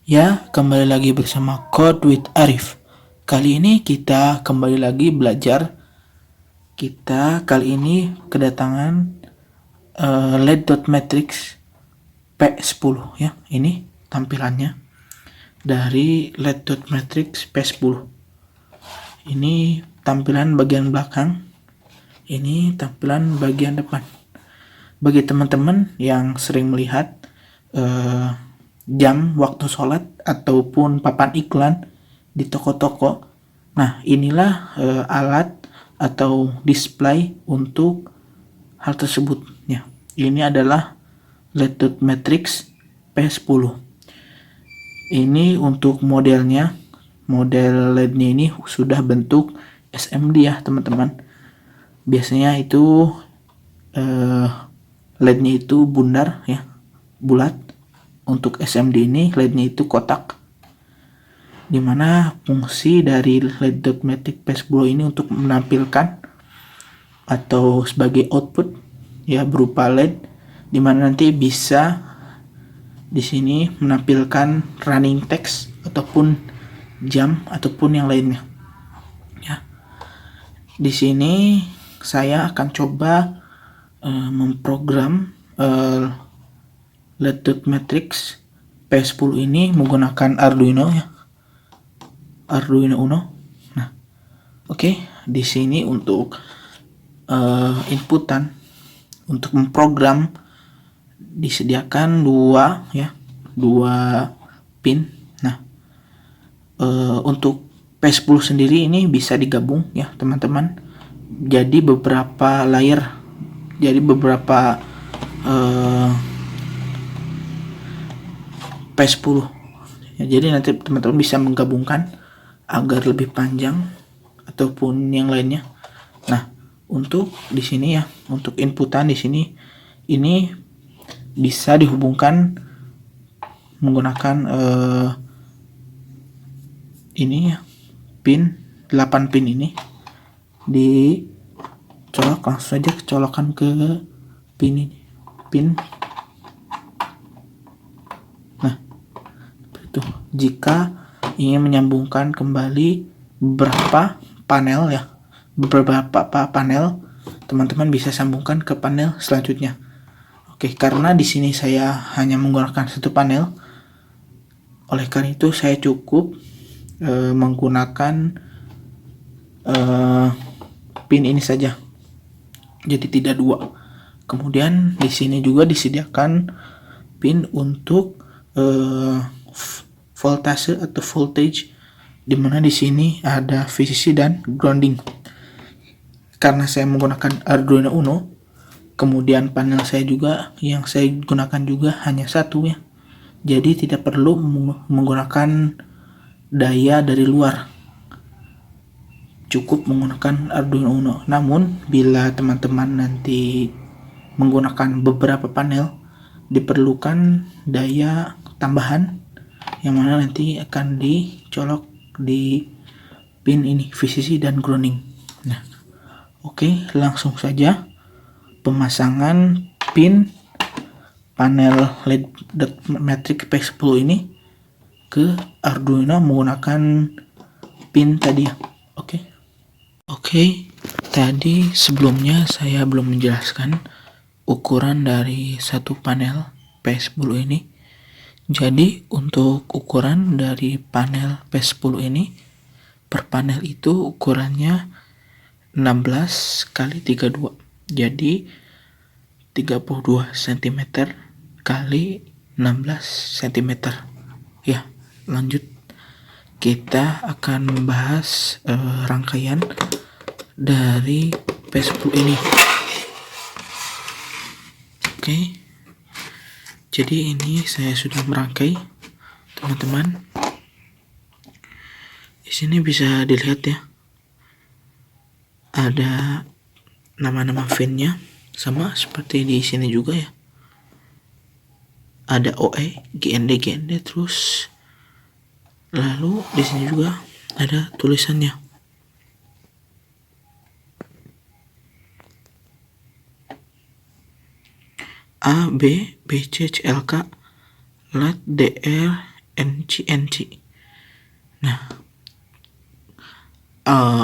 Ya, kembali lagi bersama Code with Arif. Kali ini kita kembali lagi belajar. Kita kali ini kedatangan LED.matrix P10 ya. Ini tampilannya dari LED.matrix P10. Ini tampilan bagian belakang. Ini tampilan bagian depan. Bagi teman-teman yang sering melihat jam waktu sholat ataupun papan iklan di toko-toko. Nah, inilah alat atau display untuk hal tersebut. Ya, ini adalah LED Matrix P10. Ini untuk modelnya, model LED-nya ini sudah bentuk SMD ya teman-teman. Biasanya itu LED-nya itu bundar ya, bulat. Untuk SMD ini LED-nya itu kotak, dimana fungsi dari LED.matrix P10 ini untuk menampilkan atau sebagai output ya berupa LED, dimana nanti bisa di sini menampilkan running text ataupun jam ataupun yang lainnya. Ya, di sini saya akan coba memprogram LED.matrix P10 ini menggunakan Arduino ya. Arduino Uno. Nah, oke, di sini untuk inputan untuk memprogram disediakan dua pin. Nah, untuk P10 sendiri ini bisa digabung ya teman-teman. Jadi beberapa layer, jadi beberapa P10. Ya, jadi nanti teman-teman bisa menggabungkan agar lebih panjang ataupun yang lainnya. Nah, untuk di sini ya, untuk inputan di sini ini bisa dihubungkan menggunakan ini ya, pin 8 pin ini dicolok, langsung saja colokan ke pin ini, pin. Nah, itu jika ingin menyambungkan kembali beberapa panel ya, beberapa panel, teman-teman bisa sambungkan ke panel selanjutnya. Oke, karena di sini saya hanya menggunakan satu panel, oleh karena itu saya cukup menggunakan pin ini saja, jadi tidak dua. Kemudian di sini juga disediakan pin untuk voltase atau voltage, dimana di sini ada VCC dan grounding. Karena saya menggunakan Arduino Uno, kemudian panel saya juga yang saya gunakan juga hanya satu ya, jadi tidak perlu menggunakan daya dari luar, cukup menggunakan Arduino Uno. Namun bila teman-teman nanti menggunakan beberapa panel, diperlukan daya tambahan yang mana nanti akan dicolok di pin ini, VCC dan grounding. Nah, oke, langsung saja pemasangan pin panel LED.matrix P10 ini ke Arduino menggunakan pin tadi ya. Oke, tadi sebelumnya saya belum menjelaskan ukuran dari satu panel P10 ini. Jadi untuk ukuran dari panel P10 ini, per panel itu ukurannya 16 kali 32. Jadi 32 cm kali 16 cm. Ya, lanjut. Kita akan membahas rangkaian dari P10 ini. Oke. Jadi ini saya sudah merangkai, teman-teman. Di sini bisa dilihat ya. Ada nama-nama fan-nya sama seperti di sini juga ya. Ada OE, GND terus. Lalu di sini juga ada tulisannya. A, B, C, C, L, K, LED, DR, NC. Nah,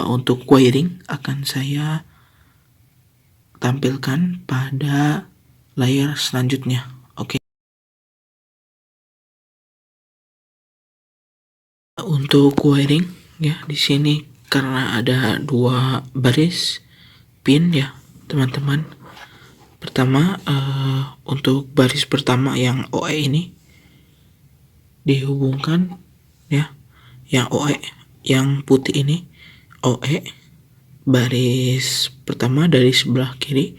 untuk wiring akan saya tampilkan pada layar selanjutnya. Oke. Untuk wiring ya, di sini karena ada 2 baris pin ya, teman-teman. Pertama, untuk baris pertama yang OE ini dihubungkan ya, yang OE yang putih ini OE, baris pertama dari sebelah kiri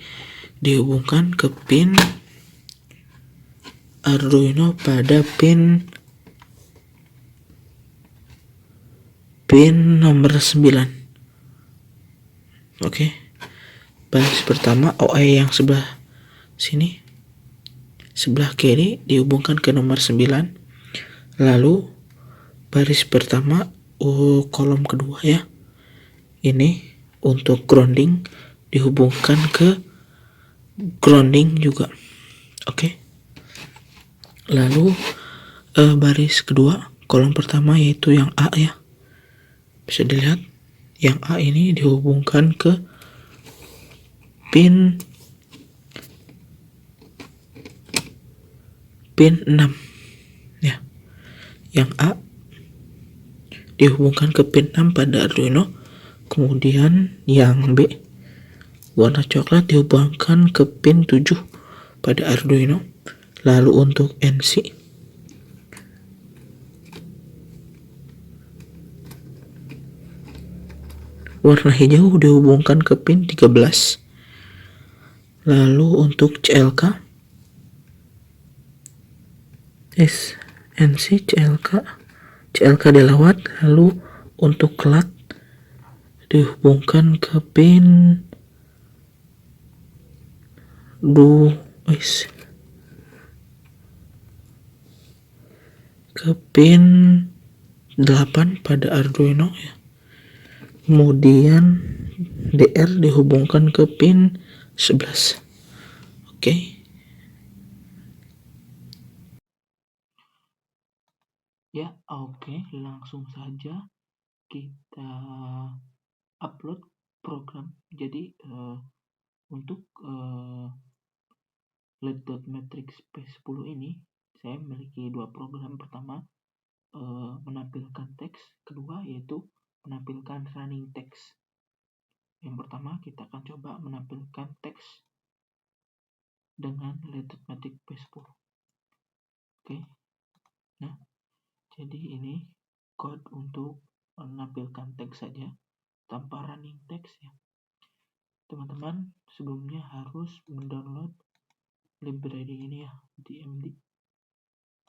dihubungkan ke pin Arduino pada pin nomor 9. Oke. Baris pertama OE yang sebelah sini, sebelah kiri dihubungkan ke nomor 9. Lalu baris pertama kolom kedua ya, ini untuk grounding dihubungkan ke grounding juga. Oke. Lalu baris kedua kolom pertama yaitu yang A ya, bisa dilihat yang A ini dihubungkan ke pin 6 ya. Yang A dihubungkan ke pin 6 pada Arduino. Kemudian yang B warna coklat dihubungkan ke pin 7 pada Arduino. Lalu untuk NC warna hijau dihubungkan ke pin 13. Lalu untuk CLK NC CLK dilewat. Lalu untuk lat dihubungkan ke pin 8 pada Arduino ya. Kemudian DR dihubungkan ke pin 11. Oke. Ya, oke, langsung saja kita upload program. Jadi untuk LED.matrix P10 ini saya memiliki 2 program. Pertama, menampilkan teks. Kedua yaitu menampilkan running text. Yang pertama kita akan coba menampilkan teks dengan LED.matrix P10. Oke. Nah, jadi ini code untuk menampilkan teks saja tanpa running text ya. Teman-teman sebelumnya harus mendownload library ini ya, DMD.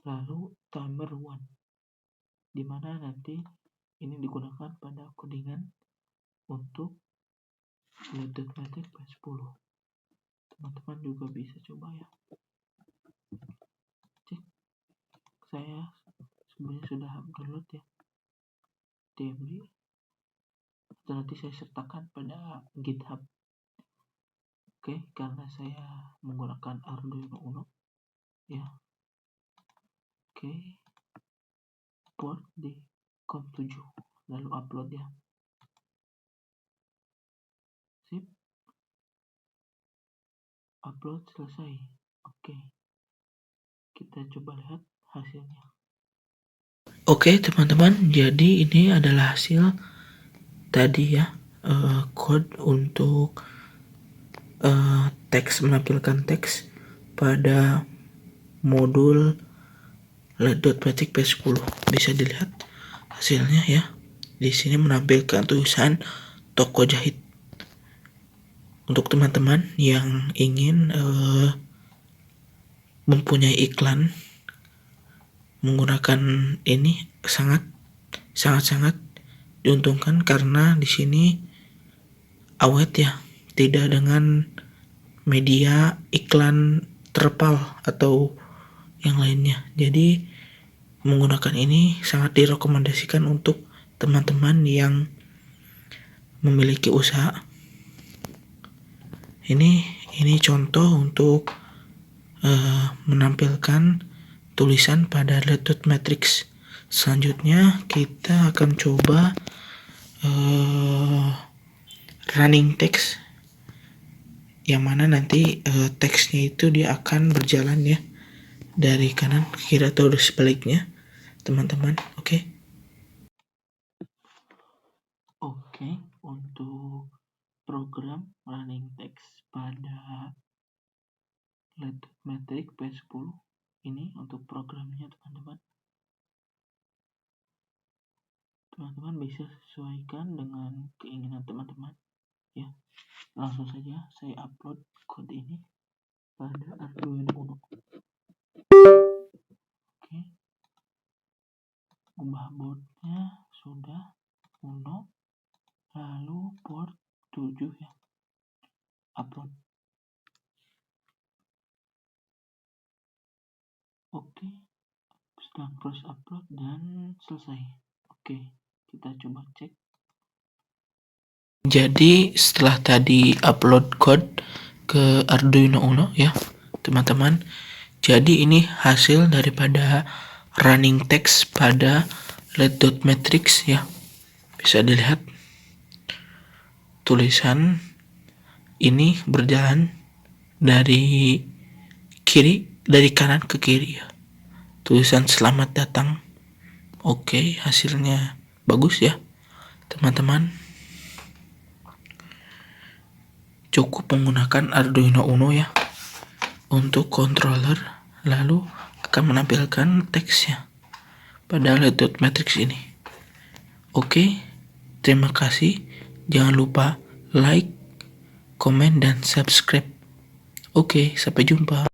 Lalu timer 1, dimana nanti ini digunakan pada codingan untuk LED.matrix P10. Teman-teman juga bisa coba ya. Cek, saya sebenarnya sudah download ya DMD, atau nanti saya sertakan pada GitHub. Oke, karena saya menggunakan Arduino Uno ya. Oke, port di COM7, lalu upload ya. Sip, upload selesai. Oke, kita coba lihat hasilnya. Oke teman-teman, jadi ini adalah hasil tadi ya, code untuk teks, menampilkan teks pada modul LED.matrix P10. Bisa dilihat hasilnya ya. Di sini menampilkan tulisan toko jahit. Untuk teman-teman yang ingin mempunyai iklan menggunakan ini sangat diuntungkan, karena di sini awet ya, tidak dengan media iklan terpal atau yang lainnya. Jadi menggunakan ini sangat direkomendasikan untuk teman-teman yang memiliki usaha. Ini contoh untuk menampilkan tulisan pada LED.matrix Selanjutnya kita akan coba running text, yang mana nanti teksnya itu dia akan berjalan ya dari kanan ke kiri atau sebaliknya, teman-teman. Oke, untuk program running text pada Lead.Metric P10 ini untuk programnya, teman-teman. Teman-teman bisa sesuaikan dengan keinginan teman-teman ya. Langsung saja saya upload kode ini pada Arduino Uno. Oke, ubah boardnya sudah Uno, lalu port 7 ya, upload. Oke, setelah proses upload dan selesai. Oke, kita coba cek. Jadi setelah tadi upload code ke Arduino Uno ya teman-teman, jadi ini hasil daripada running text pada Lead.Matrix ya. Bisa dilihat tulisan ini berjalan dari kanan ke kiri ya. Tulisan selamat datang. Oke, hasilnya bagus ya teman-teman. Cukup menggunakan Arduino Uno ya untuk controller, lalu akan menampilkan teksnya pada Lead.Matrix ini. Oke, terima kasih. Jangan lupa like, komen, dan subscribe. Oke, sampai jumpa.